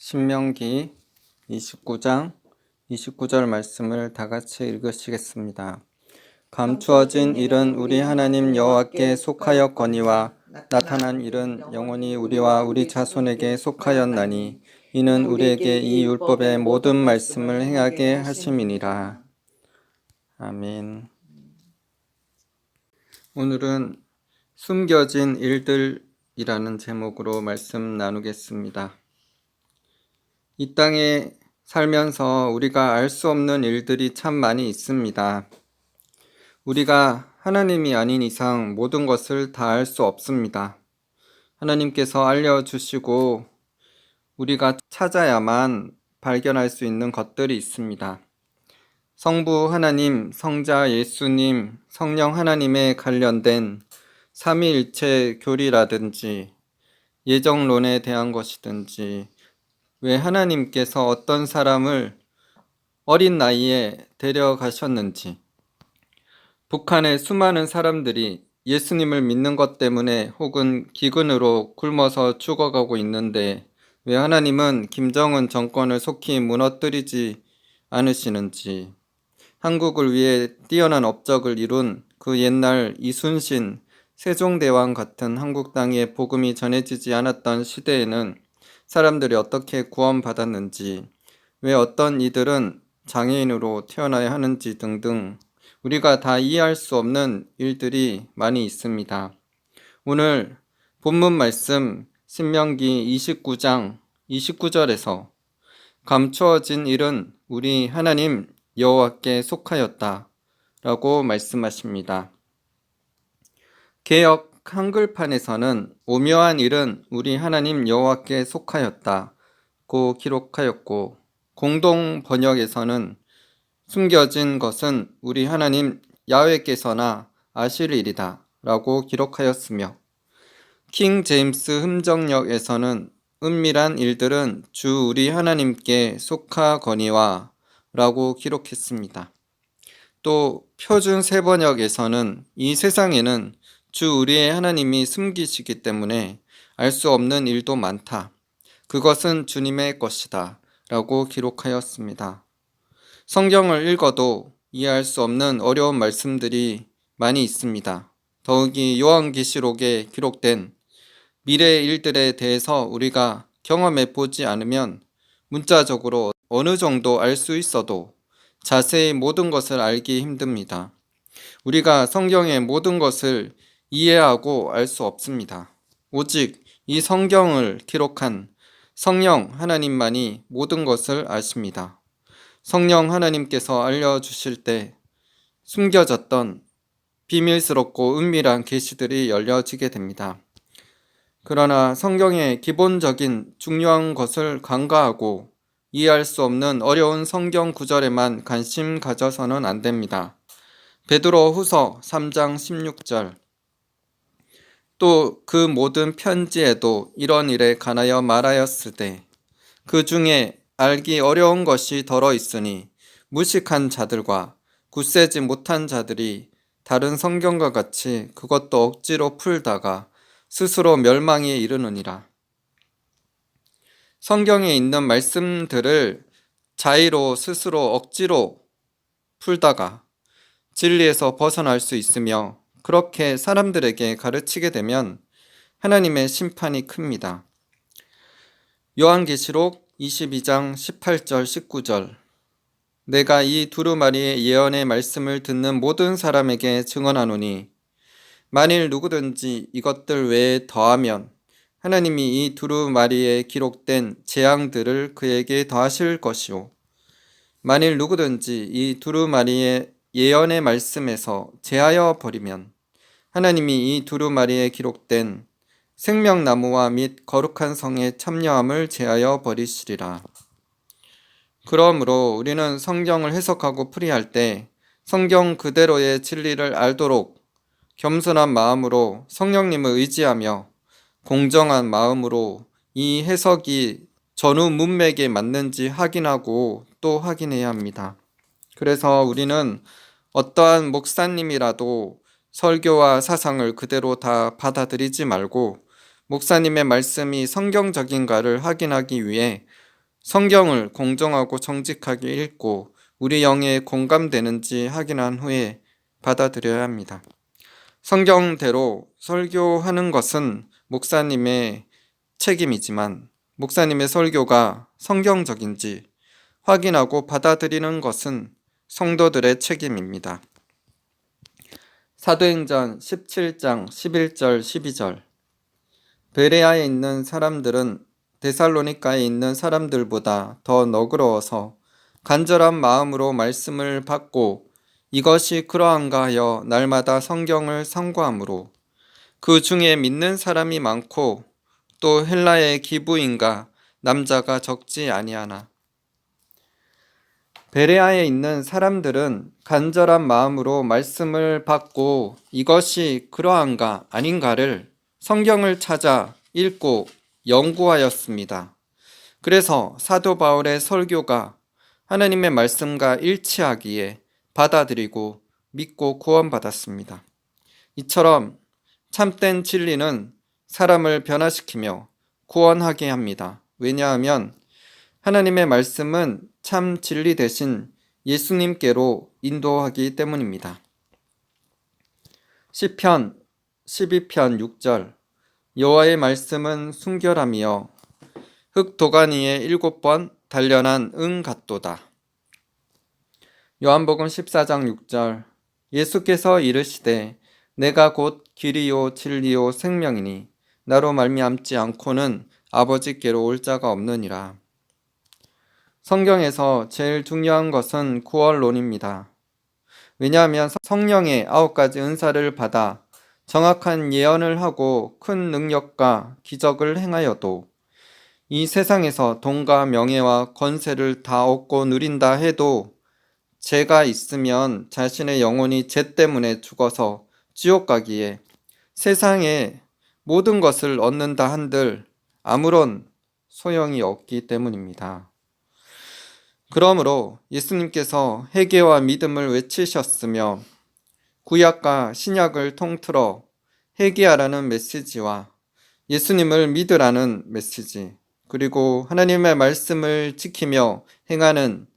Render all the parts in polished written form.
신명기 29장 29절 말씀을 다 같이 읽으시겠습니다. 감추어진 일은 우리 하나님 여호와께 속하였거니와 나타난 일은 영원히 우리와 우리 자손에게 속하였나니 이는 우리에게 이 율법의 모든 말씀을 행하게 하심이니라. 아멘. 오늘은 숨겨진 일들이라는 제목으로 말씀 나누겠습니다. 이 땅에 살면서 우리가 알 수 없는 일들이 참 많이 있습니다. 우리가 하나님이 아닌 이상 모든 것을 다 알 수 없습니다. 하나님께서 알려주시고 우리가 찾아야만 발견할 수 있는 것들이 있습니다. 성부 하나님, 성자 예수님, 성령 하나님에 관련된 삼위일체 교리라든지 예정론에 대한 것이든지 왜 하나님께서 어떤 사람을 어린 나이에 데려가셨는지, 북한의 수많은 사람들이 예수님을 믿는 것 때문에 혹은 기근으로 굶어서 죽어가고 있는데 왜 하나님은 김정은 정권을 속히 무너뜨리지 않으시는지, 한국을 위해 뛰어난 업적을 이룬 그 옛날 이순신, 세종대왕 같은 한국 땅에 복음이 전해지지 않았던 시대에는 사람들이 어떻게 구원받았는지, 왜 어떤 이들은 장애인으로 태어나야 하는지 등등 우리가 다 이해할 수 없는 일들이 많이 있습니다. 오늘 본문 말씀 신명기 29장 29절에서 감추어진 일은 우리 하나님 여호와께 속하였다 라고 말씀하십니다. 개역 한글판에서는 오묘한 일은 우리 하나님 여호와께 속하였다고 기록하였고, 공동 번역에서는 숨겨진 것은 우리 하나님 야훼께서나 아시리이다 라고 기록하였으며, 킹 제임스 흠정역에서는 은밀한 일들은 주 우리 하나님께 속하거니와 라고 기록했습니다. 또 표준 세번역에서는 이 세상에는 주 우리의 하나님이 숨기시기 때문에 알 수 없는 일도 많다. 그것은 주님의 것이다 라고 기록하였습니다. 성경을 읽어도 이해할 수 없는 어려운 말씀들이 많이 있습니다. 더욱이 요한계시록에 기록된 미래의 일들에 대해서 우리가 경험해 보지 않으면 문자적으로 어느 정도 알 수 있어도 자세히 모든 것을 알기 힘듭니다. 우리가 성경의 모든 것을 이해하고 알 수 없습니다. 오직 이 성경을 기록한 성령 하나님만이 모든 것을 아십니다. 성령 하나님께서 알려주실 때 숨겨졌던 비밀스럽고 은밀한 계시들이 열려지게 됩니다. 그러나 성경의 기본적인 중요한 것을 간과하고 이해할 수 없는 어려운 성경 구절에만 관심 가져서는 안 됩니다. 베드로 후서 3장 16절, 또 그 모든 편지에도 이런 일에 관하여 말하였으되 그 중에 알기 어려운 것이 덜어 있으니 무식한 자들과 굳세지 못한 자들이 다른 성경과 같이 그것도 억지로 풀다가 스스로 멸망에 이르느니라. 성경에 있는 말씀들을 자의로 스스로 억지로 풀다가 진리에서 벗어날 수 있으며, 그렇게 사람들에게 가르치게 되면 하나님의 심판이 큽니다. 요한계시록 22장 18절 19절, 내가 이 두루마리의 예언의 말씀을 듣는 모든 사람에게 증언하노니 만일 누구든지 이것들 외에 더하면 하나님이 이 두루마리에 기록된 재앙들을 그에게 더하실 것이요, 만일 누구든지 이 두루마리의 예언의 말씀에서 제하여 버리면 하나님이 이 두루마리에 기록된 생명나무와 및 거룩한 성의 참여함을 제하여 버리시리라. 그러므로 우리는 성경을 해석하고 풀이할 때 성경 그대로의 진리를 알도록 겸손한 마음으로 성령님을 의지하며 공정한 마음으로 이 해석이 전후 문맥에 맞는지 확인하고 또 확인해야 합니다. 그래서 우리는 어떠한 목사님이라도 설교와 사상을 그대로 다 받아들이지 말고 목사님의 말씀이 성경적인가를 확인하기 위해 성경을 공정하고 정직하게 읽고 우리 영에 공감되는지 확인한 후에 받아들여야 합니다. 성경대로 설교하는 것은 목사님의 책임이지만 목사님의 설교가 성경적인지 확인하고 받아들이는 것은 성도들의 책임입니다. 사도행전 17장 11절 12절 베레아에 있는 사람들은 데살로니가에 있는 사람들보다 더 너그러워서 간절한 마음으로 말씀을 받고 이것이 그러한가 하여 날마다 성경을 상고하므로 그 중에 믿는 사람이 많고 또 헬라의 기부인가 남자가 적지 아니하나. 베레아에 있는 사람들은 간절한 마음으로 말씀을 받고 이것이 그러한가 아닌가를 성경을 찾아 읽고 연구하였습니다. 그래서 사도 바울의 설교가 하나님의 말씀과 일치하기에 받아들이고 믿고 구원받았습니다. 이처럼 참된 진리는 사람을 변화시키며 구원하게 합니다. 왜냐하면 하나님의 말씀은 참 진리 대신 예수님께로 인도하기 때문입니다. 시편 12편 6절 여호와의 말씀은 순결함이여 흙 도가니에 7번 단련한 은 같도다. 요한복음 14장 6절 예수께서 이르시되 내가 곧 길이요 진리요 생명이니 나로 말미암지 않고는 아버지께로 올 자가 없느니라. 성경에서 제일 중요한 것은 구원론입니다. 왜냐하면 성령의 9가지 은사를 받아 정확한 예언을 하고 큰 능력과 기적을 행하여도 이 세상에서 돈과 명예와 권세를 다 얻고 누린다 해도 죄가 있으면 자신의 영혼이 죄 때문에 죽어서 지옥 가기에 세상의 모든 것을 얻는다 한들 아무런 소용이 없기 때문입니다. 그러므로 예수님께서 회개와 믿음을 외치셨으며 구약과 신약을 통틀어 회개하라는 메시지와 예수님을 믿으라는 메시지, 그리고 하나님의 말씀을 지키며 행하는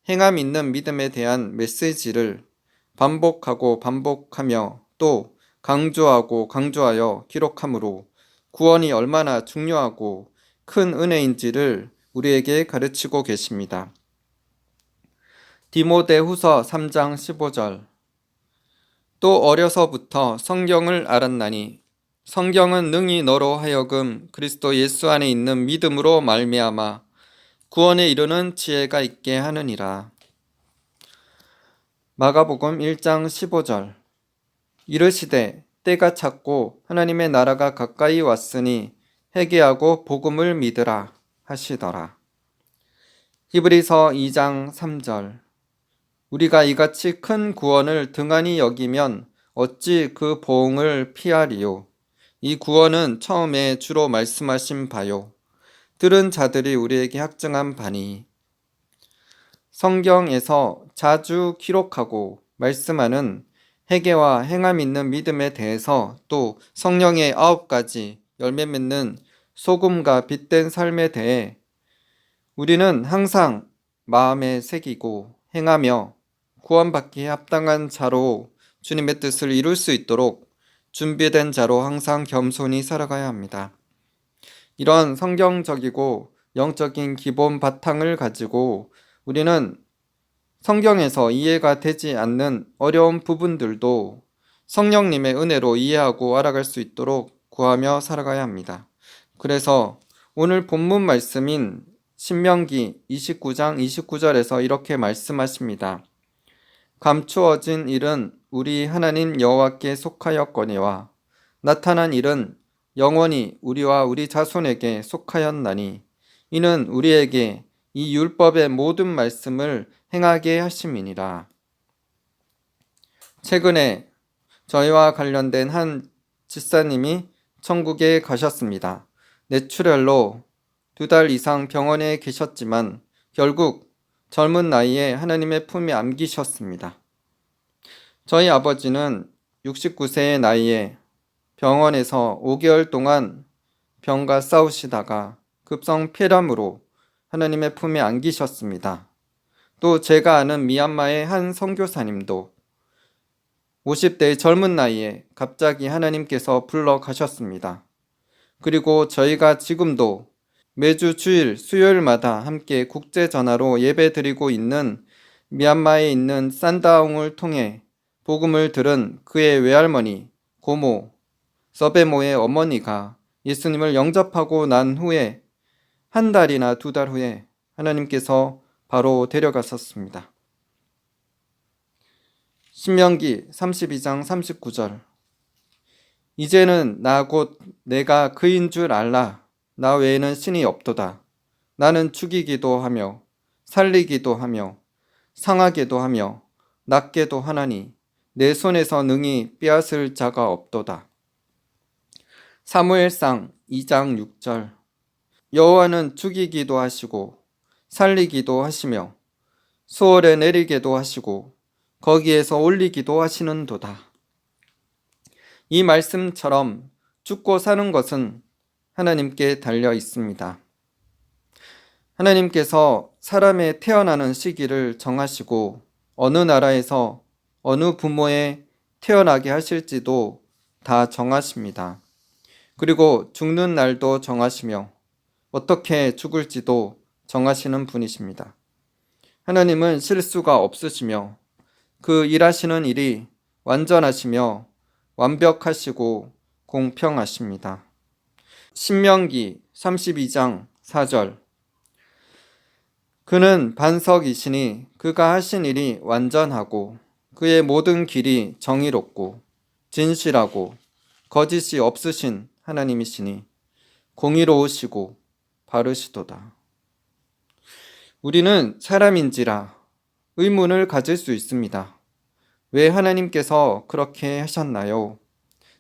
행함 있는 믿음에 대한 메시지를 반복하고 반복하며 또 강조하고 강조하여 기록함으로 구원이 얼마나 중요하고 큰 은혜인지를 우리에게 가르치고 계십니다. 디모데후서 3장 15절 또 어려서부터 성경을 알았나니 성경은 능히 너로 하여금 그리스도 예수 안에 있는 믿음으로 말미암아 구원에 이르는 지혜가 있게 하느니라. 마가복음 1장 15절 이르시되 때가 찼고 하나님의 나라가 가까이 왔으니 회개하고 복음을 믿으라 하시더라. 히브리서 2장 3절 우리가 이같이 큰 구원을 등한히 여기면 어찌 그 보응을 피하리요. 이 구원은 처음에 주로 말씀하신 바요. 들은 자들이 우리에게 확증한 바니. 성경에서 자주 기록하고 말씀하는 회개와 행함 있는 믿음에 대해서 또 성령의 9가지 열매 맺는 소금과 빛된 삶에 대해 우리는 항상 마음에 새기고 행하며 구원받기에 합당한 자로 주님의 뜻을 이룰 수 있도록 준비된 자로 항상 겸손히 살아가야 합니다. 이런 성경적이고 영적인 기본 바탕을 가지고 우리는 성경에서 이해가 되지 않는 어려운 부분들도 성령님의 은혜로 이해하고 알아갈 수 있도록 구하며 살아가야 합니다. 그래서 오늘 본문 말씀인 신명기 29장 29절에서 이렇게 말씀하십니다. 감추어진 일은 우리 하나님 여호와께 속하였거니와 나타난 일은 영원히 우리와 우리 자손에게 속하였나니 이는 우리에게 이 율법의 모든 말씀을 행하게 하심이니라. 최근에 저희와 관련된 한 집사님이 천국에 가셨습니다. 뇌출혈로 2달 이상 병원에 계셨지만 결국 젊은 나이에 하나님의 품에 안기셨습니다. 저희 아버지는 69세의 나이에 병원에서 5개월 동안 병과 싸우시다가 급성 폐렴으로 하나님의 품에 안기셨습니다. 또 제가 아는 미얀마의 한 선교사님도 50대의 젊은 나이에 갑자기 하나님께서 불러 가셨습니다. 그리고 저희가 지금도 매주 주일 수요일마다 함께 국제 전화로 예배 드리고 있는 미얀마에 있는 산다웅을 통해 복음을 들은 그의 외할머니, 고모, 서베모의 어머니가 예수님을 영접하고 난 후에 한 달이나 두 달 후에 하나님께서 바로 데려갔었습니다. 신명기 32장 39절 이제는 나 곧 내가 그인 줄 알라. 나 외에는 신이 없도다. 나는 죽이기도 하며 살리기도 하며 상하게도 하며 낫게도 하나니 내 손에서 능히 빼앗을 자가 없도다. 사무엘상 2장 6절 여호와는 죽이기도 하시고 살리기도 하시며 수월에 내리게도 하시고 거기에서 올리기도 하시는도다. 이 말씀처럼 죽고 사는 것은 하나님께 달려 있습니다. 하나님께서 사람의 태어나는 시기를 정하시고 어느 나라에서 어느 부모에 태어나게 하실지도 다 정하십니다. 그리고 죽는 날도 정하시며 어떻게 죽을지도 정하시는 분이십니다. 하나님은 실수가 없으시며 그 일하시는 일이 완전하시며 완벽하시고 공평하십니다. 신명기 32장 4절 그는 반석이시니 그가 하신 일이 완전하고 그의 모든 길이 정의롭고 진실하고 거짓이 없으신 하나님이시니 공의로우시고 바르시도다. 우리는 사람인지라 의문을 가질 수 있습니다. 왜 하나님께서 그렇게 하셨나요?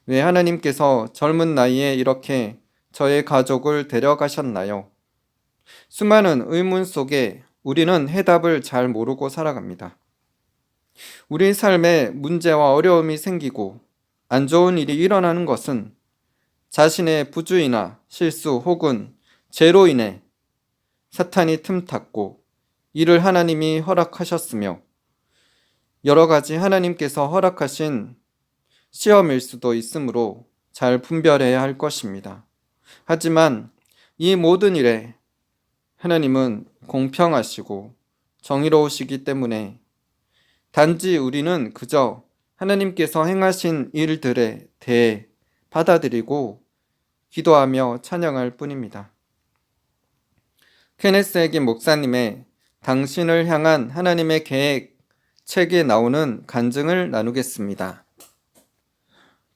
왜 하나님께서 젊은 나이에 이렇게 저의 가족을 데려가셨나요? 수많은 의문 속에 우리는 해답을 잘 모르고 살아갑니다. 우리 삶에 문제와 어려움이 생기고 안 좋은 일이 일어나는 것은 자신의 부주의나 실수 혹은 죄로 인해 사탄이 틈탔고 이를 하나님이 허락하셨으며 여러 가지 하나님께서 허락하신 시험일 수도 있으므로 잘 분별해야 할 것입니다. 하지만 이 모든 일에 하나님은 공평하시고 정의로우시기 때문에 단지 우리는 그저 하나님께서 행하신 일들에 대해 받아들이고 기도하며 찬양할 뿐입니다. 케네스 해긴 목사님의 당신을 향한 하나님의 계획 책에 나오는 간증을 나누겠습니다.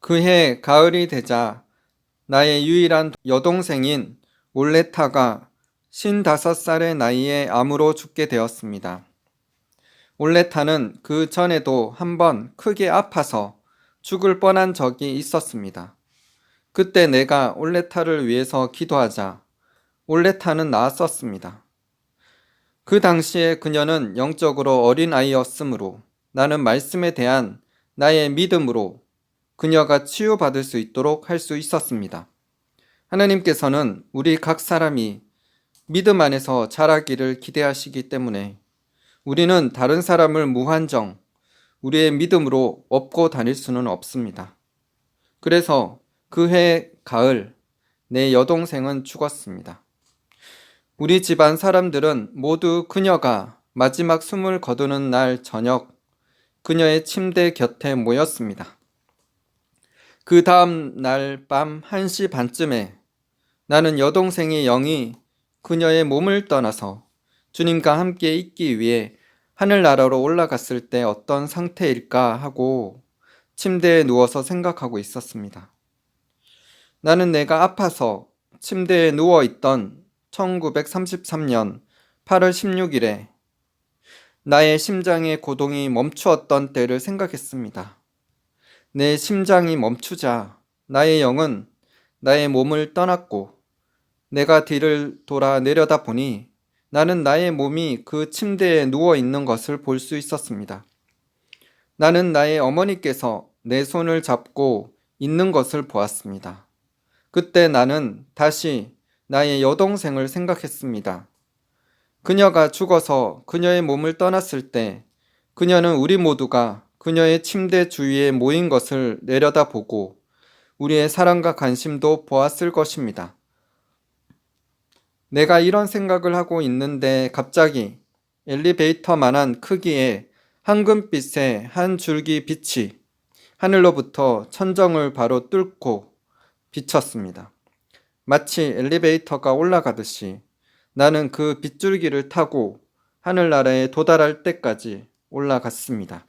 그해 가을이 되자 나의 유일한 여동생인 올레타가 55살의 나이에 암으로 죽게 되었습니다. 올레타는 그 전에도 한번 크게 아파서 죽을 뻔한 적이 있었습니다. 그때 내가 올레타를 위해서 기도하자 올레타는 나았었습니다. 그 당시에 그녀는 영적으로 어린 아이였으므로 나는 말씀에 대한 나의 믿음으로 그녀가 치유받을 수 있도록 할 수 있었습니다. 하나님께서는 우리 각 사람이 믿음 안에서 자라기를 기대하시기 때문에 우리는 다른 사람을 무한정 우리의 믿음으로 업고 다닐 수는 없습니다. 그래서 그해 가을 내 여동생은 죽었습니다. 우리 집안 사람들은 모두 그녀가 마지막 숨을 거두는 날 저녁 그녀의 침대 곁에 모였습니다. 그 다음 날 밤 1시 반쯤에 나는 여동생의 영이 그녀의 몸을 떠나서 주님과 함께 있기 위해 하늘나라로 올라갔을 때 어떤 상태일까 하고 침대에 누워서 생각하고 있었습니다. 나는 내가 아파서 침대에 누워있던 1933년 8월 16일에 나의 심장의 고동이 멈추었던 때를 생각했습니다. 내 심장이 멈추자 나의 영은 나의 몸을 떠났고 내가 뒤를 돌아 내려다 보니 나는 나의 몸이 그 침대에 누워 있는 것을 볼 수 있었습니다. 나는 나의 어머니께서 내 손을 잡고 있는 것을 보았습니다. 그때 나는 다시 나의 여동생을 생각했습니다. 그녀가 죽어서 그녀의 몸을 떠났을 때 그녀는 우리 모두가 그녀의 침대 주위에 모인 것을 내려다보고 우리의 사랑과 관심도 보았을 것입니다. 내가 이런 생각을 하고 있는데 갑자기 엘리베이터만한 크기의 황금빛의 한 줄기 빛이 하늘로부터 천정을 바로 뚫고 비쳤습니다. 마치 엘리베이터가 올라가듯이 나는 그 빗줄기를 타고 하늘나라에 도달할 때까지 올라갔습니다.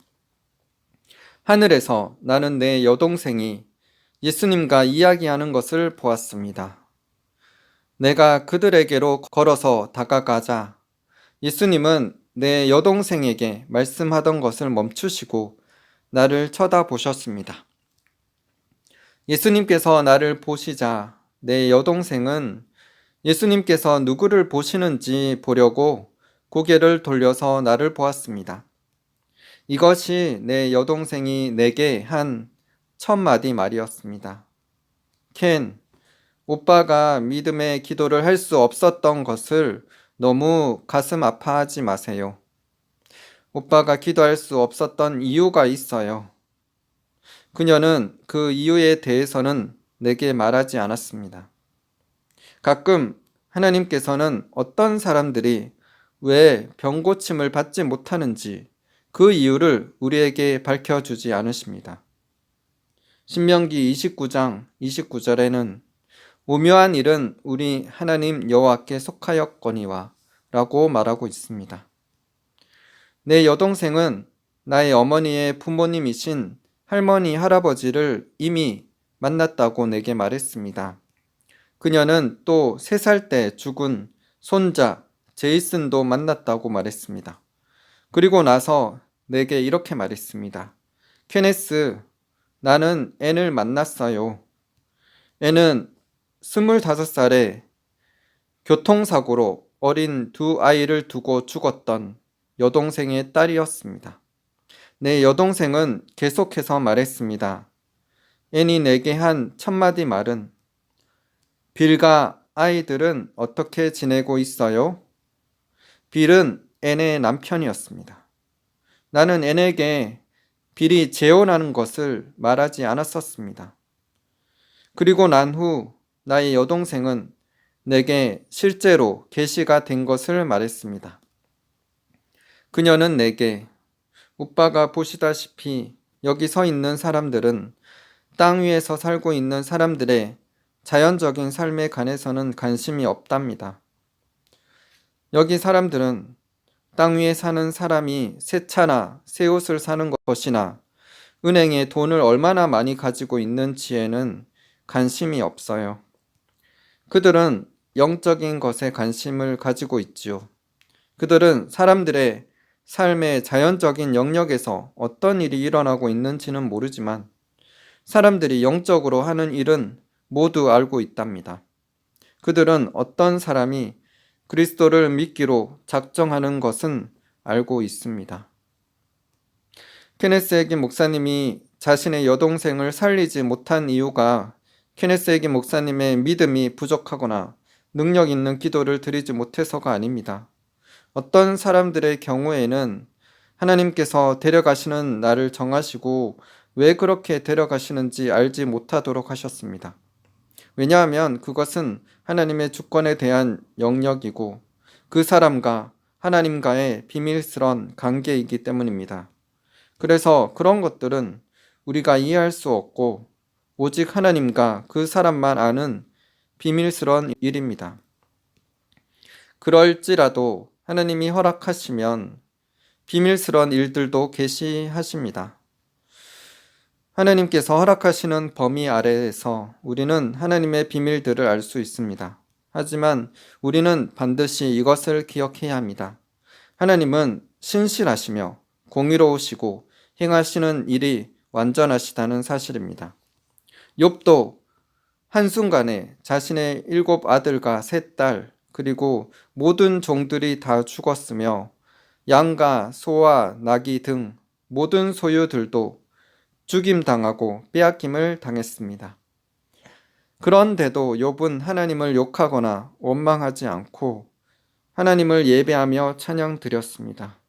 하늘에서 나는 내 여동생이 예수님과 이야기하는 것을 보았습니다. 내가 그들에게로 걸어서 다가가자 예수님은 내 여동생에게 말씀하던 것을 멈추시고 나를 쳐다보셨습니다. 예수님께서 나를 보시자 내 여동생은 예수님께서 누구를 보시는지 보려고 고개를 돌려서 나를 보았습니다. 이것이 내 여동생이 내게 한 첫 마디 말이었습니다. 켄, 오빠가 믿음의 기도를 할 수 없었던 것을 너무 가슴 아파하지 마세요. 오빠가 기도할 수 없었던 이유가 있어요. 그녀는 그 이유에 대해서는 내게 말하지 않았습니다. 가끔 하나님께서는 어떤 사람들이 왜 병고침을 받지 못하는지 그 이유를 우리에게 밝혀주지 않으십니다. 신명기 29장 29절에는 오묘한 일은 우리 하나님 여호와께 속하였거니와 라고 말하고 있습니다. 내 여동생은 나의 어머니의 부모님이신 할머니, 할아버지를 이미 만났다고 내게 말했습니다. 그녀는 또 3살 때 죽은 손자 제이슨도 만났다고 말했습니다. 그리고 나서 내게 이렇게 말했습니다. 케네스, 나는 앤을 만났어요. 앤은 25살에 교통사고로 어린 2아이를 두고 죽었던 여동생의 딸이었습니다. 내 여동생은 계속해서 말했습니다. 앤이 내게 한 첫마디 말은 빌과 아이들은 어떻게 지내고 있어요? 빌은 앤의 남편이었습니다. 나는 앤에게 빌이 재혼하는 것을 말하지 않았었습니다. 그리고 난 후 나의 여동생은 내게 실제로 계시가 된 것을 말했습니다. 그녀는 내게 오빠가 보시다시피 여기 서 있는 사람들은 땅 위에서 살고 있는 사람들의 자연적인 삶에 관해서는 관심이 없답니다. 여기 사람들은 땅 위에 사는 사람이 새 차나 새 옷을 사는 것이나 은행에 돈을 얼마나 많이 가지고 있는지에는 관심이 없어요. 그들은 영적인 것에 관심을 가지고 있지요. 그들은 사람들의 삶의 자연적인 영역에서 어떤 일이 일어나고 있는지는 모르지만 사람들이 영적으로 하는 일은 모두 알고 있답니다. 그들은 어떤 사람이 그리스도를 믿기로 작정하는 것은 알고 있습니다. 케네스 해긴 목사님이 자신의 여동생을 살리지 못한 이유가 케네스 해긴 목사님의 믿음이 부족하거나 능력 있는 기도를 드리지 못해서가 아닙니다. 어떤 사람들의 경우에는 하나님께서 데려가시는 날을 정하시고 왜 그렇게 데려가시는지 알지 못하도록 하셨습니다. 왜냐하면 그것은 하나님의 주권에 대한 영역이고 그 사람과 하나님과의 비밀스러운 관계이기 때문입니다. 그래서 그런 것들은 우리가 이해할 수 없고 오직 하나님과 그 사람만 아는 비밀스러운 일입니다. 그럴지라도 하나님이 허락하시면 비밀스러운 일들도 계시하십니다. 하나님께서 허락하시는 범위 아래에서 우리는 하나님의 비밀들을 알 수 있습니다. 하지만 우리는 반드시 이것을 기억해야 합니다. 하나님은 신실하시며 공의로우시고 행하시는 일이 완전하시다는 사실입니다. 욥도 한순간에 자신의 7 아들과 3 딸 그리고 모든 종들이 다 죽었으며 양과 소와 나귀 등 모든 소유들도 죽임당하고 빼앗김을 당했습니다. 그런데도 욥은 하나님을 욕하거나 원망하지 않고 하나님을 예배하며 찬양 드렸습니다.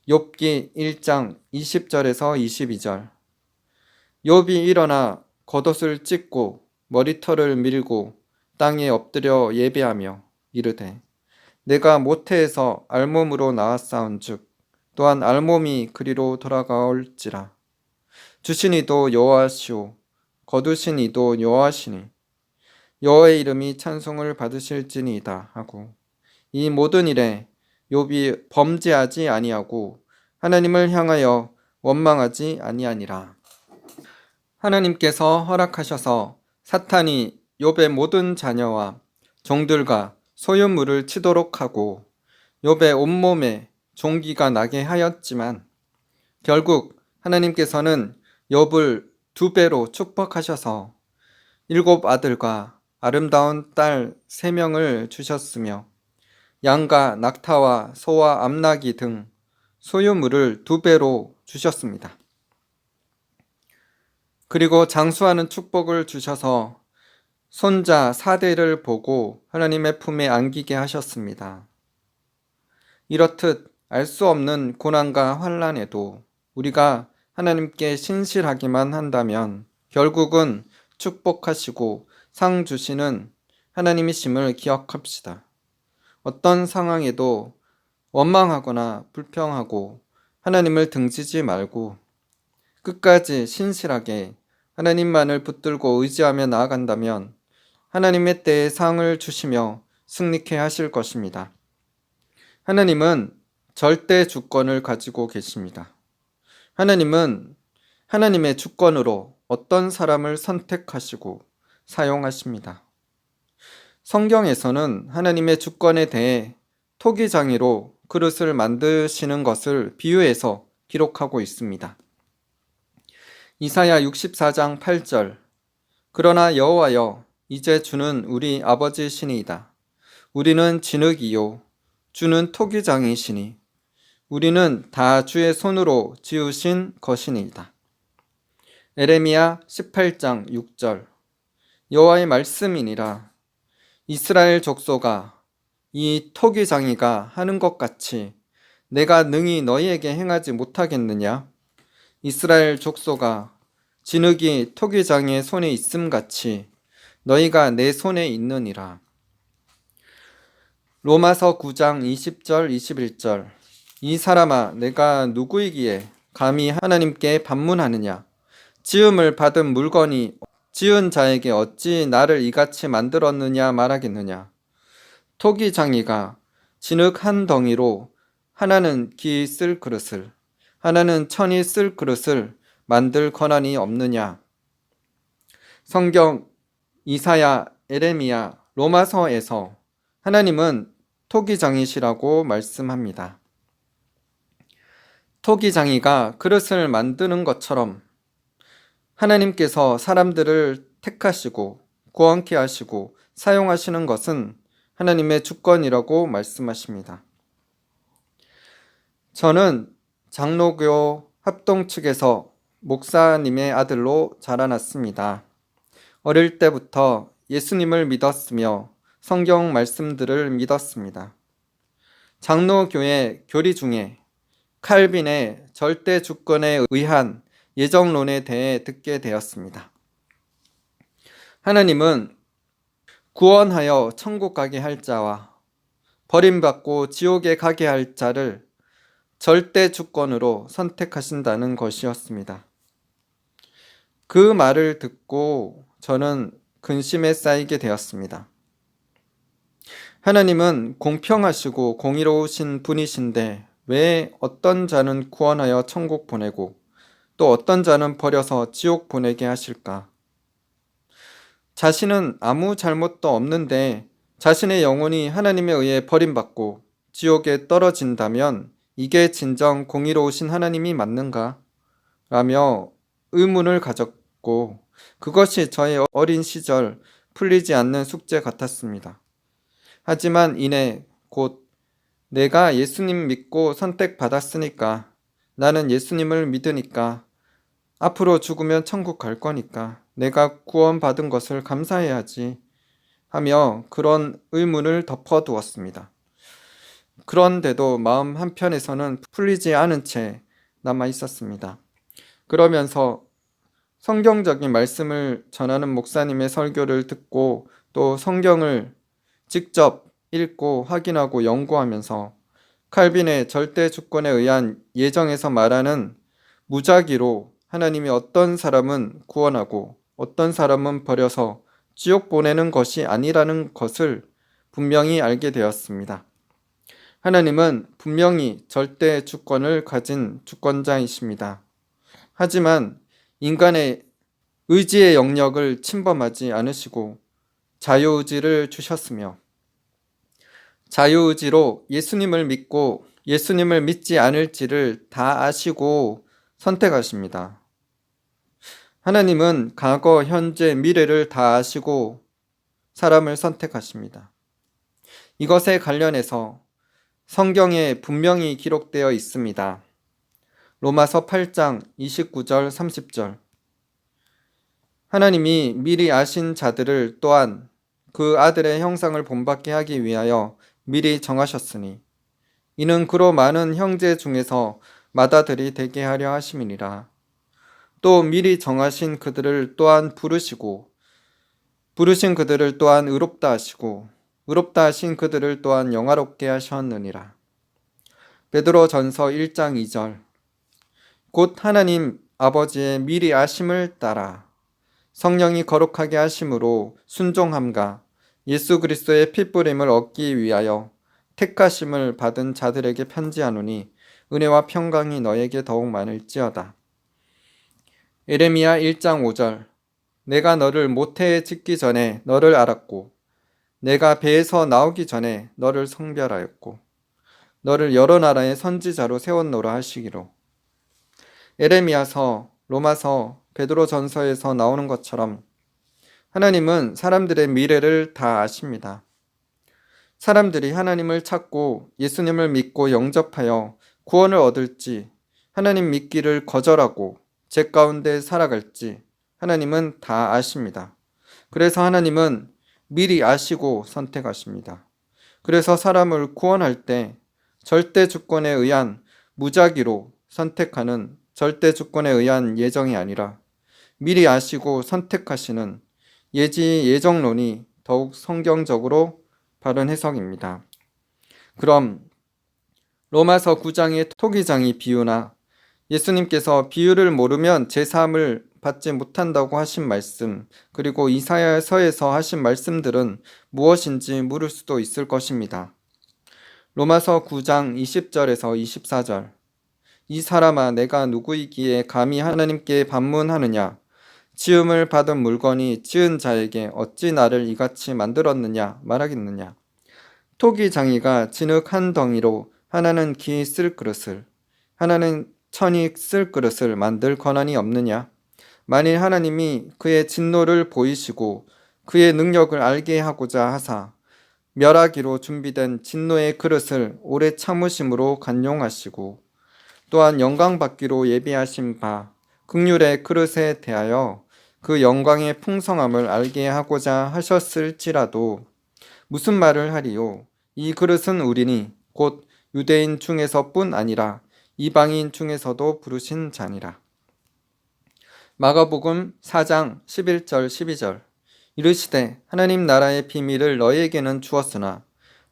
욥기 1장 20절에서 22절. 욥이 일어나 겉옷을 찢고 머리털을 밀고 땅에 엎드려 예배하며 이르되 내가 모태에서 알몸으로 나왔사온즉 또한 알몸이 그리로 돌아가올지라. 주신 이도 여호와시오 거두신 이도 여호와시니 여호와의 이름이 찬송을 받으실지니이다 하고, 이 모든 일에 욥이 범죄하지 아니하고 하나님을 향하여 원망하지 아니하니라. 하나님께서 허락하셔서 사탄이 욥의 모든 자녀와 종들과 소유물을 치도록 하고 욥의 온몸에 종기가 나게 하였지만 결국 하나님께서는 욥을 2배로 축복하셔서 7 아들과 아름다운 딸 3명을 주셨으며 양과 낙타와 소와 암나귀 등 소유물을 2배로 주셨습니다. 그리고 장수하는 축복을 주셔서 손자 4대를 보고 하나님의 품에 안기게 하셨습니다. 이렇듯 알 수 없는 고난과 환난에도 우리가 하나님께 신실하기만 한다면 결국은 축복하시고 상 주시는 하나님이심을 기억합시다. 어떤 상황에도 원망하거나 불평하고 하나님을 등지지 말고 끝까지 신실하게 하나님만을 붙들고 의지하며 나아간다면 하나님의 때에 상을 주시며 승리케 하실 것입니다. 하나님은 절대 주권을 가지고 계십니다. 하나님은 하나님의 주권으로 어떤 사람을 선택하시고 사용하십니다. 성경에서는 하나님의 주권에 대해 토기장이로 그릇을 만드시는 것을 비유해서 기록하고 있습니다. 이사야 64장 8절. 그러나 여호와여 이제 주는 우리 아버지시니이다. 우리는 진흙이요 주는 토기장이시니 우리는 다 주의 손으로 지으신 것이니이다. 에레미야 18장 6절. 여호와의 말씀이니라. 이스라엘 족속아 이 토기장이가 하는 것 같이 내가 능히 너희에게 행하지 못하겠느냐? 이스라엘 족속아 진흙이 토기장의 손에 있음같이 너희가 내 손에 있느니라. 로마서 9장 20절 21절. 이 사람아 내가 누구이기에 감히 하나님께 반문하느냐? 지음을 받은 물건이 지은 자에게 어찌 나를 이같이 만들었느냐 말하겠느냐? 토기장이가 진흙 한 덩이로 하나는 기 쓸 그릇을 하나는 천이 쓸 그릇을 만들 권한이 없느냐? 성경 이사야, 에레미야, 로마서에서 하나님은 토기장이시라고 말씀합니다. 토기장이가 그릇을 만드는 것처럼 하나님께서 사람들을 택하시고 구원케 하시고 사용하시는 것은 하나님의 주권이라고 말씀하십니다. 저는 장로교 합동 측에서 목사님의 아들로 자라났습니다. 어릴 때부터 예수님을 믿었으며 성경 말씀들을 믿었습니다. 장로교회 교리 중에 칼빈의 절대 주권에 의한 예정론에 대해 듣게 되었습니다. 하나님은 구원하여 천국 가게 할 자와 버림받고 지옥에 가게 할 자를 절대 주권으로 선택하신다는 것이었습니다. 그 말을 듣고 저는 근심에 쌓이게 되었습니다. 하나님은 공평하시고 공의로우신 분이신데 왜 어떤 자는 구원하여 천국 보내고 또 어떤 자는 버려서 지옥 보내게 하실까? 자신은 아무 잘못도 없는데 자신의 영혼이 하나님에 의해 버림받고 지옥에 떨어진다면 이게 진정 공의로우신 하나님이 맞는가? 라며 의문을 가졌고 그것이 저의 어린 시절 풀리지 않는 숙제 같았습니다. 하지만 이내 곧 내가 예수님 믿고 선택받았으니까 나는 예수님을 믿으니까 앞으로 죽으면 천국 갈 거니까 내가 구원받은 것을 감사해야지 하며 그런 의문을 덮어두었습니다. 그런데도 마음 한편에서는 풀리지 않은 채 남아 있었습니다. 그러면서 성경적인 말씀을 전하는 목사님의 설교를 듣고 또 성경을 직접 읽고 확인하고 연구하면서 칼빈의 절대 주권에 의한 예정에서 말하는 무작위로 하나님이 어떤 사람은 구원하고 어떤 사람은 버려서 지옥 보내는 것이 아니라는 것을 분명히 알게 되었습니다. 하나님은 분명히 절대 주권을 가진 주권자이십니다. 하지만 인간의 의지의 영역을 침범하지 않으시고 자유의지를 주셨으며 자유의지로 예수님을 믿고 예수님을 믿지 않을지를 다 아시고 선택하십니다. 하나님은 과거, 현재, 미래를 다 아시고 사람을 선택하십니다. 이것에 관련해서 성경에 분명히 기록되어 있습니다. 로마서 8장 29절 30절 하나님이 미리 아신 자들을 또한 그 아들의 형상을 본받게 하기 위하여 미리 정하셨으니 이는 그로 많은 형제 중에서 맏아들이 되게 하려 하심이니라. 또 미리 정하신 그들을 또한 부르시고 부르신 그들을 또한 의롭다 하시고 의롭다 하신 그들을 또한 영화롭게 하셨느니라. 베드로전서 1장 2절 곧 하나님 아버지의 미리 아심을 따라 성령이 거룩하게 하심으로 순종함과 예수 그리스도의 핏부림을 얻기 위하여 택하심을 받은 자들에게 편지하노니 은혜와 평강이 너에게 더욱 많을지어다. 에레미야 1장 5절 내가 너를 모태에 짓기 전에 너를 알았고 내가 배에서 나오기 전에 너를 성별하였고 너를 여러 나라의 선지자로 세웠노라 하시기로. 에레미야서, 로마서, 베드로전서에서 나오는 것처럼 하나님은 사람들의 미래를 다 아십니다. 사람들이 하나님을 찾고 예수님을 믿고 영접하여 구원을 얻을지 하나님 믿기를 거절하고 죄 가운데 살아갈지 하나님은 다 아십니다. 그래서 하나님은 미리 아시고 선택하십니다. 그래서 사람을 구원할 때 절대 주권에 의한 무작위로 선택하는 절대 주권에 의한 예정이 아니라 미리 아시고 선택하시는 예정론이 더욱 성경적으로 바른 해석입니다. 그럼 로마서 9장의 토기장이 비유나 예수님께서 비유를 모르면 제3을 받지 못한다고 하신 말씀, 그리고 이사야서에서 하신 말씀들은 무엇인지 물을 수도 있을 것입니다. 로마서 9장 20절에서 24절 이 사람아 내가 누구이기에 감히 하나님께 반문하느냐 지음을 받은 물건이 지은 자에게 어찌 나를 이같이 만들었느냐 말하겠느냐. 토기 장이가 진흙 한 덩이로 하나는 기 쓸 그릇을 하나는 천이 쓸 그릇을 만들 권한이 없느냐. 만일 하나님이 그의 진노를 보이시고 그의 능력을 알게 하고자 하사 멸하기로 준비된 진노의 그릇을 오래 참으심으로 간용하시고 또한 영광받기로 예비하신 바 긍휼의 그릇에 대하여 그 영광의 풍성함을 알게 하고자 하셨을지라도 무슨 말을 하리요? 이 그릇은 우리니 곧 유대인 중에서뿐 아니라 이방인 중에서도 부르신 자니라. 마가복음 4장 11절 12절 이르시되 하나님 나라의 비밀을 너희에게는 주었으나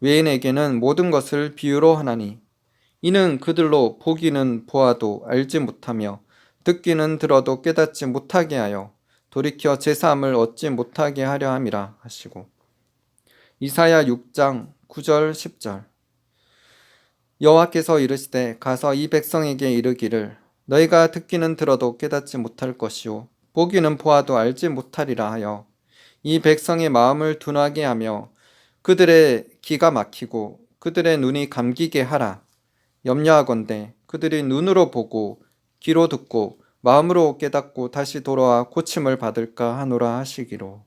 외인에게는 모든 것을 비유로 하나니 이는 그들로 보기는 보아도 알지 못하며 듣기는 들어도 깨닫지 못하게 하여 돌이켜 제사함을 얻지 못하게 하려 함이라 하시고. 이사야 6장 9절 10절 여호와께서 이르시되 가서 이 백성에게 이르기를 너희가 듣기는 들어도 깨닫지 못할 것이요 보기는 보아도 알지 못하리라 하여 이 백성의 마음을 둔하게 하며 그들의 귀가 막히고 그들의 눈이 감기게 하라. 염려하건대 그들이 눈으로 보고 귀로 듣고 마음으로 깨닫고 다시 돌아와 고침을 받을까 하노라 하시기로.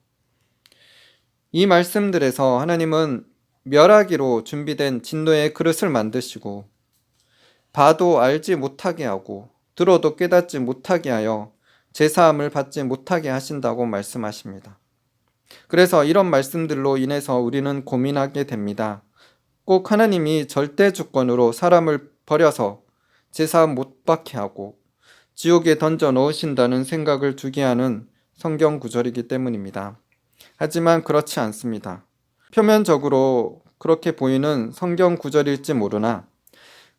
이 말씀들에서 하나님은 멸하기로 준비된 진노의 그릇을 만드시고 봐도 알지 못하게 하고 들어도 깨닫지 못하게 하여 제사함을 받지 못하게 하신다고 말씀하십니다. 그래서 이런 말씀들로 인해서 우리는 고민하게 됩니다. 꼭 하나님이 절대 주권으로 사람을 버려서 제사 못 받게 하고 지옥에 던져 넣으신다는 생각을 주게 하는 성경 구절이기 때문입니다. 하지만 그렇지 않습니다. 표면적으로 그렇게 보이는 성경 구절일지 모르나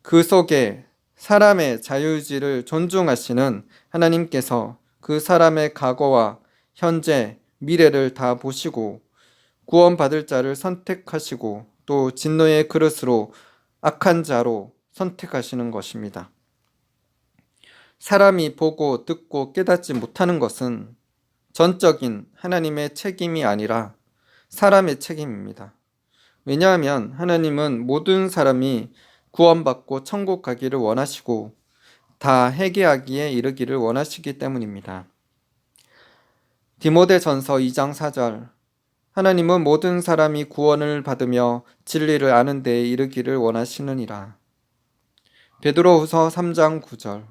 그 속에 사람의 자유의지를 존중하시는 하나님께서 그 사람의 과거와 현재, 미래를 다 보시고 구원받을 자를 선택하시고 또 진노의 그릇으로 악한 자로 선택하시는 것입니다. 사람이 보고 듣고 깨닫지 못하는 것은 전적인 하나님의 책임이 아니라 사람의 책임입니다. 왜냐하면 하나님은 모든 사람이 구원받고 천국 가기를 원하시고 다 회개하기에 이르기를 원하시기 때문입니다. 디모데전서 2장 4절 하나님은 모든 사람이 구원을 받으며 진리를 아는 데에 이르기를 원하시느니라. 베드로후서 3장 9절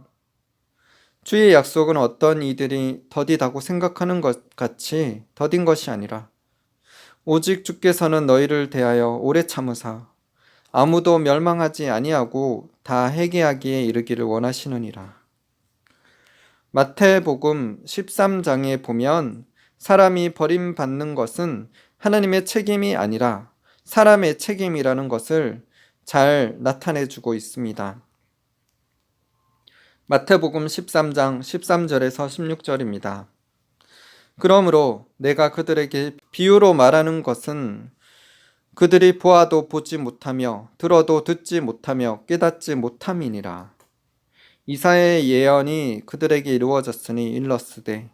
주의 약속은 어떤 이들이 더디다고 생각하는 것 같이 더딘 것이 아니라 오직 주께서는 너희를 대하여 오래 참으사 아무도 멸망하지 아니하고 다 회개하기에 이르기를 원하시느니라. 마태복음 13장에 보면 사람이 버림받는 것은 하나님의 책임이 아니라 사람의 책임이라는 것을 잘 나타내주고 있습니다. 마태복음 13장 13절에서 16절입니다. 그러므로 내가 그들에게 비유로 말하는 것은 그들이 보아도 보지 못하며 들어도 듣지 못하며 깨닫지 못함이니라. 이사야의 예언이 그들에게 이루어졌으니 일렀으되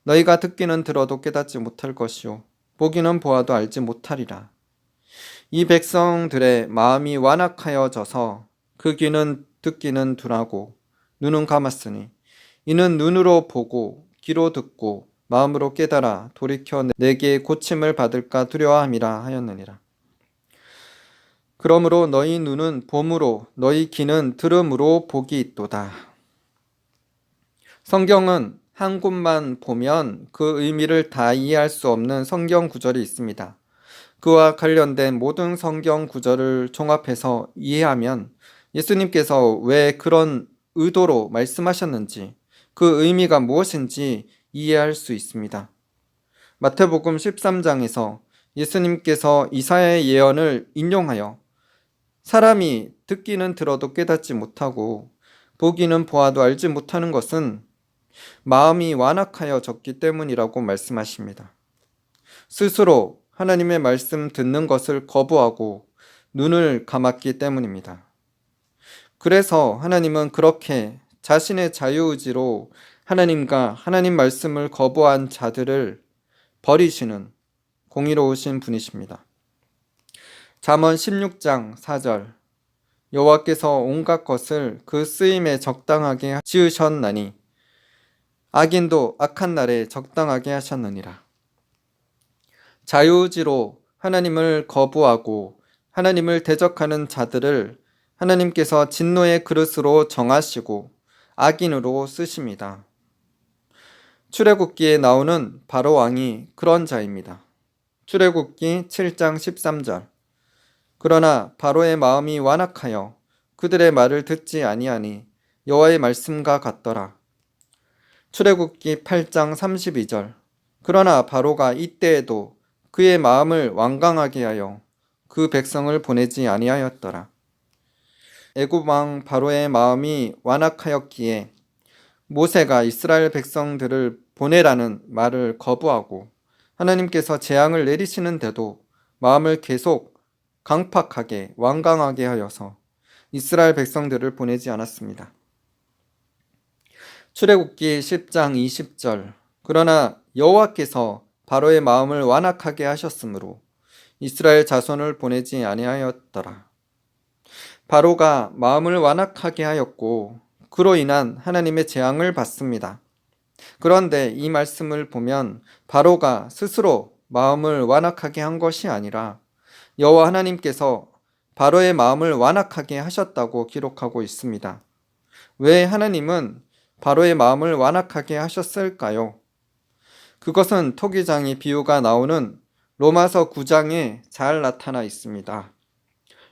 너희가 듣기는 들어도 깨닫지 못할 것이요 보기는 보아도 알지 못하리라. 이 백성들의 마음이 완악하여져서 그 귀는 듣기는 둔하고 눈은 감았으니 이는 눈으로 보고 귀로 듣고 마음으로 깨달아 돌이켜 내게 고침을 받을까 두려워함이라 하였느니라. 그러므로 너희 눈은 봄으로 너희 귀는 들음으로 복이 있도다. 성경은 한 곳만 보면 그 의미를 다 이해할 수 없는 성경 구절이 있습니다. 그와 관련된 모든 성경 구절을 종합해서 이해하면 예수님께서 왜 그런 의도로 말씀하셨는지 그 의미가 무엇인지 이해할 수 있습니다. 마태복음 13장에서 예수님께서 이사야의 예언을 인용하여 사람이 듣기는 들어도 깨닫지 못하고 보기는 보아도 알지 못하는 것은 마음이 완악하여졌기 때문이라고 말씀하십니다. 스스로 하나님의 말씀 듣는 것을 거부하고 눈을 감았기 때문입니다. 그래서 하나님은 그렇게 자신의 자유의지로 하나님과 하나님 말씀을 거부한 자들을 버리시는 공의로우신 분이십니다. 잠언 16장 4절 여호와께서 온갖 것을 그 쓰임에 적당하게 지으셨나니 악인도 악한 날에 적당하게 하셨느니라. 자유의지로 하나님을 거부하고 하나님을 대적하는 자들을 하나님께서 진노의 그릇으로 정하시고 악인으로 쓰십니다. 출애굽기에 나오는 바로 왕이 그런 자입니다. 출애굽기 7장 13절 그러나 바로의 마음이 완악하여 그들의 말을 듣지 아니하니 여호와의 말씀과 같더라. 출애굽기 8장 32절 그러나 바로가 이때에도 그의 마음을 완강하게 하여 그 백성을 보내지 아니하였더라. 애굽 왕 바로의 마음이 완악하였기에 모세가 이스라엘 백성들을 보내라는 말을 거부하고 하나님께서 재앙을 내리시는데도 마음을 계속 강팍하게 완강하게 하여서 이스라엘 백성들을 보내지 않았습니다. 출애굽기 10장 20절 그러나 여호와께서 바로의 마음을 완악하게 하셨으므로 이스라엘 자손을 보내지 아니하였더라. 바로가 마음을 완악하게 하였고 그로 인한 하나님의 재앙을 받습니다. 그런데 이 말씀을 보면 바로가 스스로 마음을 완악하게 한 것이 아니라 여호와 하나님께서 바로의 마음을 완악하게 하셨다고 기록하고 있습니다. 왜 하나님은 바로의 마음을 완악하게 하셨을까요? 그것은 토기장의 비유가 나오는 로마서 9장에 잘 나타나 있습니다.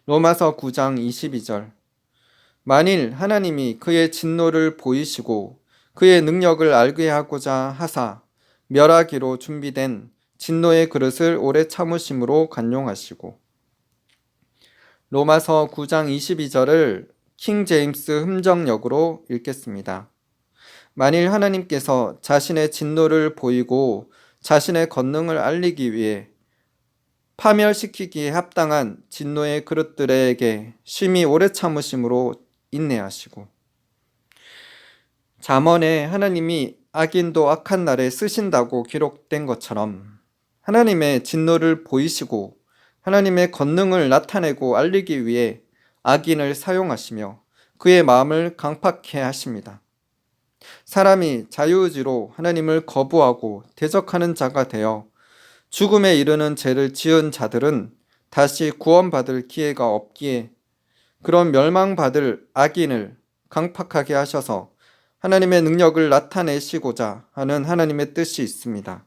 로마서 9장 22절. 만일 하나님이 그의 진노를 보이시고 그의 능력을 알게 하고자 하사 멸하기로 준비된 진노의 그릇을 오래 참으심으로 간용하시고. 로마서 9장 22절을 킹 제임스 흠정역으로 읽겠습니다. 만일 하나님께서 자신의 진노를 보이고 자신의 권능을 알리기 위해 파멸시키기에 합당한 진노의 그릇들에게 심히 오래 참으심으로 인내하시고. 잠언에 하나님이 악인도 악한 날에 쓰신다고 기록된 것처럼 하나님의 진노를 보이시고 하나님의 권능을 나타내고 알리기 위해 악인을 사용하시며 그의 마음을 강팍해 하십니다. 사람이 자유의지로 하나님을 거부하고 대적하는 자가 되어 죽음에 이르는 죄를 지은 자들은 다시 구원받을 기회가 없기에 그런 멸망받을 악인을 강팍하게 하셔서 하나님의 능력을 나타내시고자 하는 하나님의 뜻이 있습니다.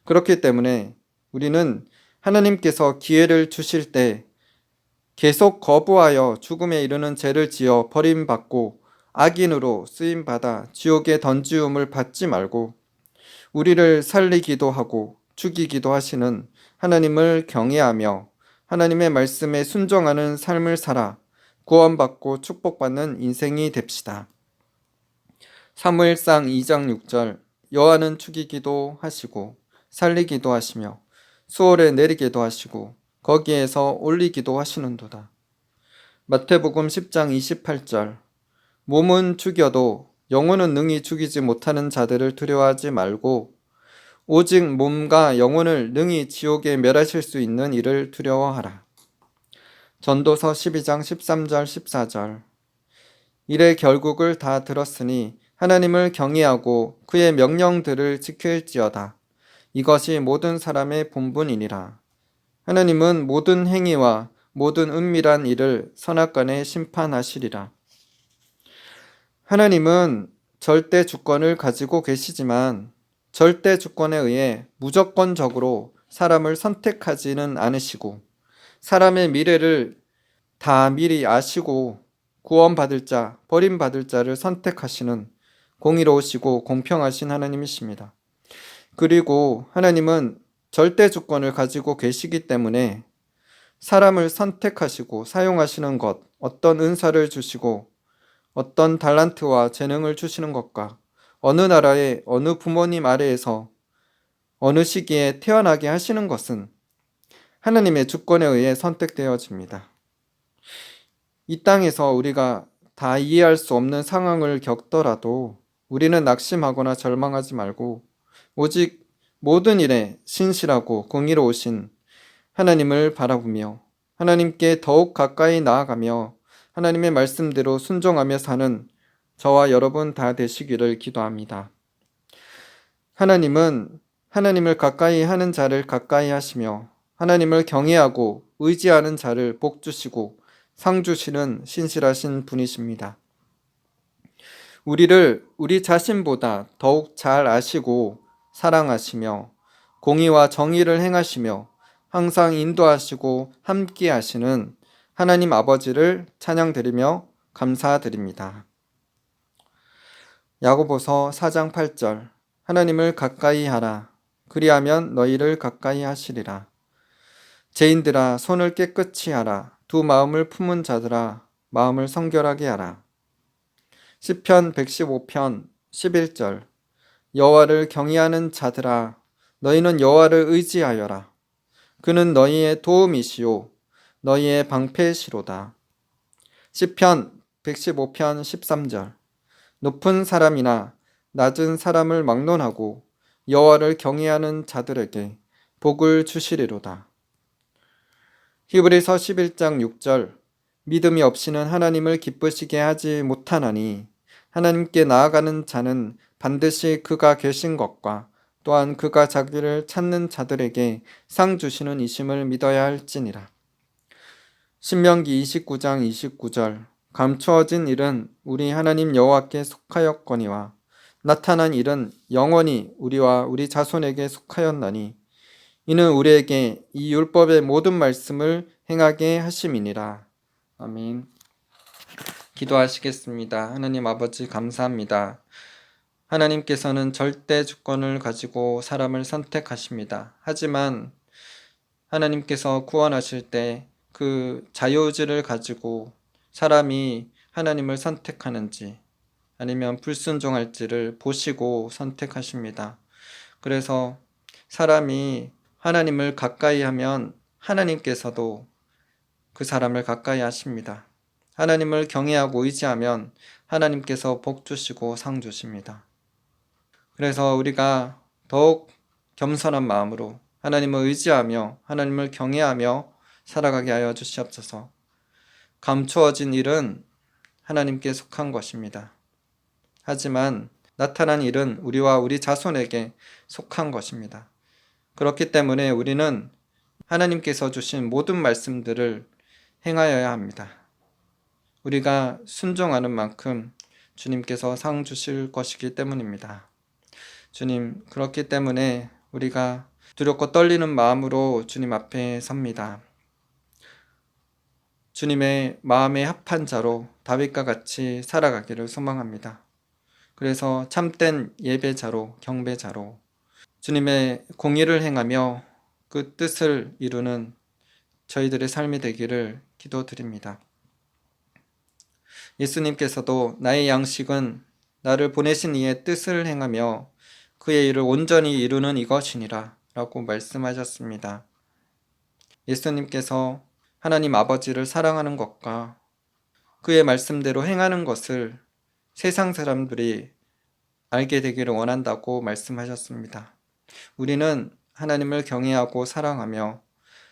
그렇기 때문에 우리는 하나님께서 기회를 주실 때 계속 거부하여 죽음에 이르는 죄를 지어 버림받고 악인으로 쓰임받아 지옥에 던지움을 받지 말고 우리를 살리기도 하고 죽이기도 하시는 하나님을 경외하며 하나님의 말씀에 순종하는 삶을 살아 구원받고 축복받는 인생이 됩시다. 사무엘상 2장 6절. 여호와는 죽이기도 하시고 살리기도 하시며 수월에 내리기도 하시고 거기에서 올리기도 하시는도다. 마태복음 10장 28절. 몸은 죽여도 영혼은 능히 죽이지 못하는 자들을 두려워하지 말고 오직 몸과 영혼을 능히 지옥에 멸하실 수 있는 이를 두려워하라. 전도서 12장 13절 14절. 이래 결국을 다 들었으니 하나님을 경외하고 그의 명령들을 지킬지어다. 이것이 모든 사람의 본분이니라. 하나님은 모든 행위와 모든 은밀한 일을 선악간에 심판하시리라. 하나님은 절대 주권을 가지고 계시지만 절대 주권에 의해 무조건적으로 사람을 선택하지는 않으시고 사람의 미래를 다 미리 아시고 구원받을 자, 버림받을 자를 선택하시는 공의로우시고 공평하신 하나님이십니다. 그리고 하나님은 절대 주권을 가지고 계시기 때문에 사람을 선택하시고 사용하시는 것, 어떤 은사를 주시고 어떤 달란트와 재능을 주시는 것과 어느 나라의 어느 부모님 아래에서 어느 시기에 태어나게 하시는 것은 하나님의 주권에 의해 선택되어집니다. 이 땅에서 우리가 다 이해할 수 없는 상황을 겪더라도 우리는 낙심하거나 절망하지 말고 오직 모든 일에 신실하고 공의로우신 하나님을 바라보며 하나님께 더욱 가까이 나아가며 하나님의 말씀대로 순종하며 사는 저와 여러분 다 되시기를 기도합니다. 하나님은 하나님을 가까이 하는 자를 가까이 하시며 하나님을 경외하고 의지하는 자를 복 주시고 상 주시는 신실하신 분이십니다. 우리를 우리 자신보다 더욱 잘 아시고 사랑하시며 공의와 정의를 행하시며 항상 인도하시고 함께 하시는 하나님 아버지를 찬양드리며 감사드립니다. 야고보서 4장 8절. 하나님을 가까이 하라. 그리하면 너희를 가까이 하시리라. 죄인들아 손을 깨끗이 하라. 두 마음을 품은 자들아 마음을 성결하게 하라. 시편 115편 11절. 여호와를 경외하는 자들아 너희는 여호와를 의지하여라. 그는 너희의 도움이시요 너희의 방패시로다. 시편 115편 13절. 높은 사람이나 낮은 사람을 막론하고 여호와를 경외하는 자들에게 복을 주시리로다. 히브리서 11장 6절. 믿음이 없이는 하나님을 기쁘시게 하지 못하나니 하나님께 나아가는 자는 반드시 그가 계신 것과 또한 그가 자기를 찾는 자들에게 상 주시는 이심을 믿어야 할지니라. 신명기 29장 29절. 감추어진 일은 우리 하나님 여호와께 속하였거니와 나타난 일은 영원히 우리와 우리 자손에게 속하였나니 이는 우리에게 이 율법의 모든 말씀을 행하게 하심이니라. 아멘. 기도하시겠습니다. 하나님 아버지 감사합니다. 하나님께서는 절대 주권을 가지고 사람을 선택하십니다. 하지만 하나님께서 구원하실 때 그 자유의지를 가지고 사람이 하나님을 선택하는지 아니면 불순종할지를 보시고 선택하십니다. 그래서 사람이 하나님을 가까이 하면 하나님께서도 그 사람을 가까이 하십니다. 하나님을 경외하고 의지하면 하나님께서 복 주시고 상 주십니다. 그래서 우리가 더욱 겸손한 마음으로 하나님을 의지하며 하나님을 경외하며 살아가게 하여 주시옵소서. 감추어진 일은 하나님께 속한 것입니다. 하지만 나타난 일은 우리와 우리 자손에게 속한 것입니다. 그렇기 때문에 우리는 하나님께서 주신 모든 말씀들을 행하여야 합니다. 우리가 순종하는 만큼 주님께서 상 주실 것이기 때문입니다. 주님, 그렇기 때문에 우리가 두렵고 떨리는 마음으로 주님 앞에 섭니다. 주님의 마음에 합한 자로 다윗과 같이 살아가기를 소망합니다. 그래서 참된 예배자로 경배자로 주님의 공의를 행하며 그 뜻을 이루는 저희들의 삶이 되기를 기도드립니다. 예수님께서도 나의 양식은 나를 보내신 이의 뜻을 행하며 그의 일을 온전히 이루는 이것이니라 라고 말씀하셨습니다. 예수님께서 하나님 아버지를 사랑하는 것과 그의 말씀대로 행하는 것을 세상 사람들이 알게 되기를 원한다고 말씀하셨습니다. 우리는 하나님을 경외하고 사랑하며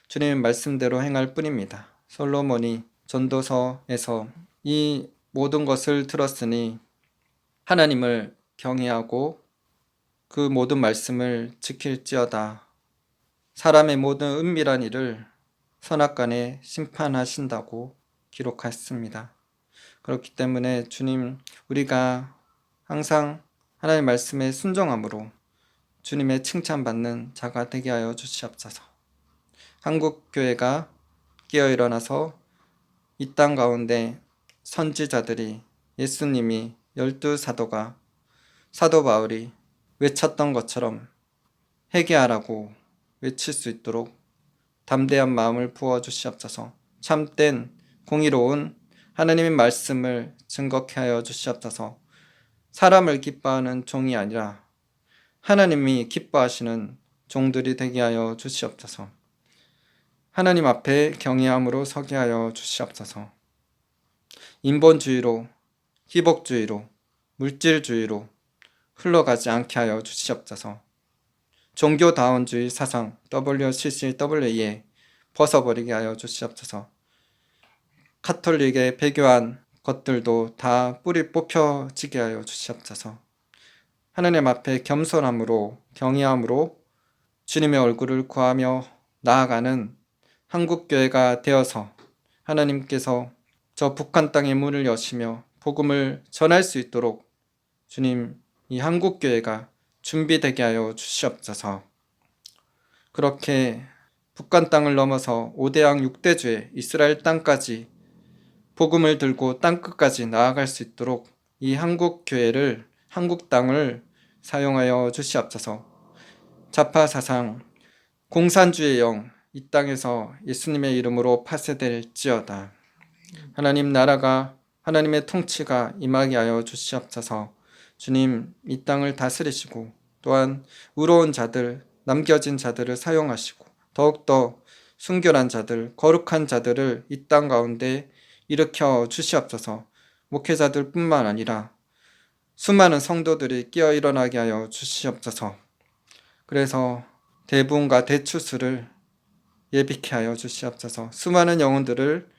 주님의 말씀대로 행할 뿐입니다. 솔로몬이 전도서에서 이 모든 것을 들었으니 하나님을 경외하고 그 모든 말씀을 지킬지어다. 사람의 모든 은밀한 일을 선악간에 심판하신다고 기록했습니다. 그렇기 때문에 주님, 우리가 항상 하나님의 말씀에 순종함으로 주님의 칭찬받는 자가 되게 하여 주시옵소서. 한국교회가 깨어일어나서 이 땅 가운데 선지자들이 예수님이 12사도가 사도 바울이 외쳤던 것처럼 회개하라고 외칠 수 있도록 담대한 마음을 부어주시옵소서. 참된 공의로운 하나님의 말씀을 증거케 하여 주시옵소서. 사람을 기뻐하는 종이 아니라 하나님이 기뻐하시는 종들이 되게 하여 주시옵소서. 하나님 앞에 경외함으로 서게 하여 주시옵소서. 인본주의로, 희복주의로, 물질주의로 흘러가지 않게 하여 주시옵소서. 종교다원주의 사상 WCCW에 벗어버리게 하여 주시옵소서. 카톨릭의 배교한 것들도 다 뿌리 뽑혀지게 하여 주시옵소서. 하나님 앞에 겸손함으로 경외함으로 주님의 얼굴을 구하며 나아가는 한국교회가 되어서 하나님께서 저 북한 땅의 문을 여시며 복음을 전할 수 있도록 주님, 이 한국교회가 준비되게 하여 주시옵소서. 그렇게 북한 땅을 넘어서 5대양 6대주의 이스라엘 땅까지 복음을 들고 땅끝까지 나아갈 수 있도록 이 한국교회를, 한국 땅을 사용하여 주시옵소서. 좌파사상, 공산주의 영, 이 땅에서 예수님의 이름으로 파쇄될지어다. 하나님 나라가, 하나님의 통치가 임하게 하여 주시옵소서. 주님, 이 땅을 다스리시고 또한 의로운 자들, 남겨진 자들을 사용하시고 더욱더 순결한 자들, 거룩한 자들을 이 땅 가운데 일으켜 주시옵소서. 목회자들 뿐만 아니라 수많은 성도들이 깨어 일어나게 하여 주시옵소서. 그래서 대부흥과 대추수를 예비케 하여 주시옵소서. 수많은 영혼들을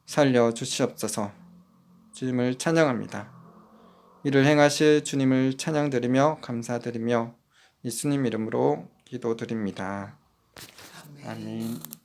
살려 주시옵소서. 주님을 찬양합니다. 이를 행하실 주님을 찬양드리며 감사드리며 예수님 이름으로 기도드립니다. 아멘.